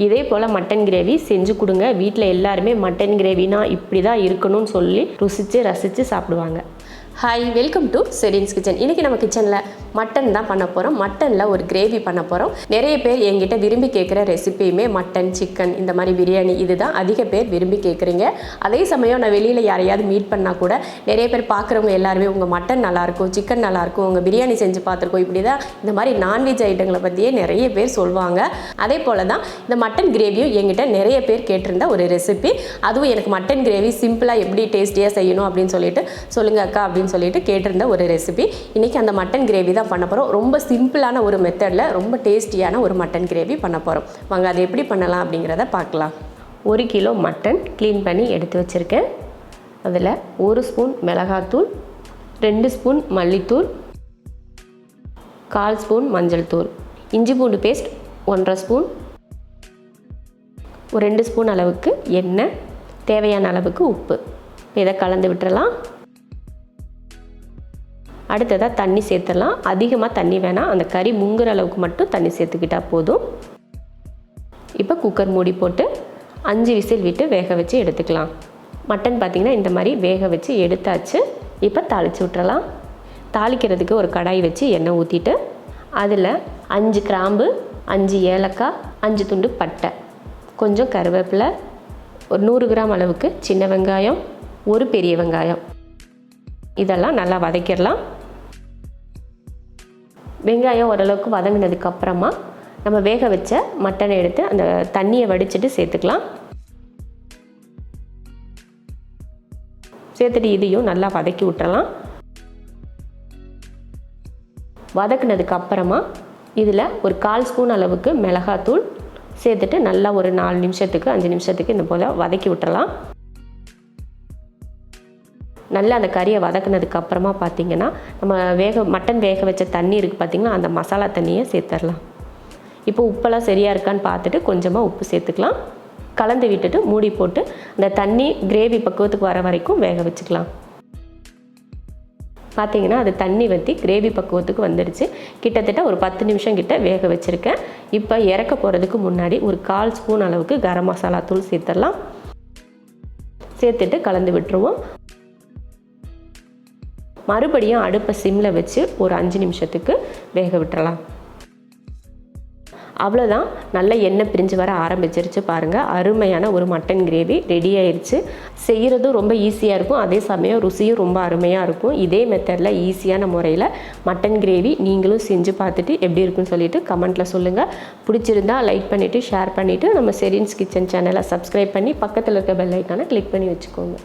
இதே போல் mutton gravy செஞ்சு கொடுங்க. வீட்டில் எல்லாருமே மட்டன் கிரேவினா இப்படி தான் இருக்கணும்னு சொல்லி ருசித்து ரசித்து சாப்பிடுவாங்க. Hi, welcome to Sherin's kitchen. இன்றைக்கி நம்ம கிச்சனில் மட்டன் தான் பண்ண போகிறோம். மட்டனில் ஒரு கிரேவி பண்ண போகிறோம். நிறைய பேர் என்கிட்ட விரும்பி கேட்குற ரெசிபியுமே மட்டன், சிக்கன், இந்த மாதிரி பிரியாணி இதுதான் அதிக பேர் விரும்பி கேட்குறீங்க. அதே சமயம் நான் வெளியில் யாரையாவது மீட் பண்ணால் கூட நிறைய பேர் பார்க்குறவங்க எல்லாருமே உங்கள் மட்டன் நல்லாயிருக்கும், சிக்கன் நல்லாயிருக்கும், உங்கள் பிரியாணி செஞ்சு பார்த்துருக்கோம், இப்படி தான் இந்த மாதிரி நான்வெஜ் ஐட்டங்களை பற்றியே நிறைய பேர் சொல்லுவாங்க. அதே போல் தான் இந்த மட்டன் கிரேவியும் என்கிட்ட நிறைய பேர் கேட்டிருந்த ஒரு ரெசிபி. அதுவும் எனக்கு மட்டன் கிரேவி சிம்பிளாக எப்படி டேஸ்டியாக செய்யணும் அப்படின்னு சொல்லிட்டு சொல்லுங்க அக்கா அப்படின்னு சொல்லிட்டு கேட்டிருந்த ஒரு ரெசிபி. இன்றைக்கி அந்த மட்டன் கிரேவி தான் பண்ண போகிறோம். ரொம்ப சிம்பிளான ஒரு மெத்தடில் ரொம்ப டேஸ்டியான ஒரு மட்டன் கிரேவி பண்ண போகிறோம். வாங்க அதை எப்படி பண்ணலாம் அப்படிங்கிறத பார்க்கலாம். 1 கிலோ மட்டன் க்ளீன் பண்ணி எடுத்து வச்சுருக்கேன். அதில் 1 ஸ்பூன் மிளகாத்தூள், 2 ஸ்பூன் மல்லித்தூள், 1/4 ஸ்பூன் மஞ்சள் தூள், இஞ்சி பூண்டு பேஸ்ட் 1/2 ஸ்பூன், ஒரு 2 ஸ்பூன் அளவுக்கு எண்ணெய், தேவையான அளவுக்கு உப்பு. இதை கலந்து விட்டுறலாம். அடுத்ததாக தண்ணி சேர்த்துடலாம். அதிகமாக தண்ணி வேணாம், அந்த கறி முங்குற அளவுக்கு மட்டும் தண்ணி சேர்த்துக்கிட்டால் போதும். இப்போ குக்கர் மூடி போட்டு 5 விசில் விட்டு வேக வச்சு எடுத்துக்கலாம். மட்டன் பார்த்திங்கன்னா இந்த மாதிரி வேக வச்சு எடுத்தாச்சு. இப்போ தாளித்து விட்டுறலாம். தாளிக்கிறதுக்கு ஒரு கடாய் வச்சு எண்ணெய் ஊற்றிட்டு அதில் 5 கிராம்பு, 5 ஏலக்காய், 5 துண்டு பட்டை, கொஞ்சம் கருவேப்பிலை, ஒரு 100 கிராம் அளவுக்கு சின்ன வெங்காயம், ஒரு பெரிய வெங்காயம், இதெல்லாம் நல்லா வதக்கிடலாம். வெங்காயம் ஓரளவுக்கு வதங்கினதுக்கு அப்புறமா நம்ம வேக வச்ச மட்டனை எடுத்து அந்த தண்ணியை வடிச்சிட்டு சேர்த்துக்கலாம். சேர்த்துட்டு இதையும் நல்லா வதக்கி விட்டுறலாம். வதக்குனதுக்கு அப்புறமா இதில் ஒரு 1/4 ஸ்பூன் அளவுக்கு மிளகாத்தூள் சேர்த்துட்டு நல்லா ஒரு 4 நிமிஷத்துக்கு 5 நிமிஷத்துக்கு இந்த போல் வதக்கி விட்டுறலாம். நல்லா அந்த கறியை வதக்குனதுக்கு அப்புறமா பார்த்திங்கன்னா நம்ம மட்டன் வேக வச்ச தண்ணி இருக்குது பார்த்திங்கன்னா, அந்த மசாலா தண்ணியை சேர்த்துடலாம். இப்போ உப்பெல்லாம் சரியாக இருக்கான்னு பார்த்துட்டு கொஞ்சமாக உப்பு சேர்த்துக்கலாம். கலந்து விட்டுட்டு மூடி போட்டு அந்த தண்ணி கிரேவி பக்குவத்துக்கு வர வரைக்கும் வேக வச்சுக்கலாம். பார்த்திங்கன்னா அது தண்ணி வற்றி கிரேவி பக்குவத்துக்கு வந்துடுச்சு. கிட்டத்தட்ட ஒரு 10 நிமிஷம் கிட்ட வேக வச்சுருக்கேன். இப்போ இறக்க போகிறதுக்கு முன்னாடி ஒரு 1/4 ஸ்பூன் அளவுக்கு கரம் மசாலா தூள் சேர்த்துடலாம். சேர்த்துட்டு கலந்து விட்டுருவோம். மறுபடியும் அடுப்பை சிம்மில் வச்சு ஒரு 5 நிமிஷத்துக்கு வேக விட்டுறலாம். அவ்வளோதான், நல்ல எண்ணெய் பிரிஞ்சு வர ஆரம்பிச்சிருச்சு பாருங்கள். அருமையான ஒரு மட்டன் கிரேவி ரெடி ஆயிடுச்சு. செய்கிறதும் ரொம்ப ஈஸியாக இருக்கும், அதே சமயம் ருசியும் ரொம்ப அருமையாக இருக்கும். இதே மெத்தடில் ஈஸியான முறையில் மட்டன் கிரேவி நீங்களும் செஞ்சு பார்த்துட்டு எப்படி இருக்குன்னு சொல்லிட்டு கமெண்ட்டில் சொல்லுங்கள். பிடிச்சிருந்தா லைக் பண்ணிவிட்டு ஷேர் பண்ணிவிட்டு நம்ம ஷெரின்ஸ் கிச்சன் சேனலை சப்ஸ்கிரைப் பண்ணி பக்கத்தில் இருக்க பெல் ஐக்கானை கிளிக் பண்ணி வச்சுக்கோங்க.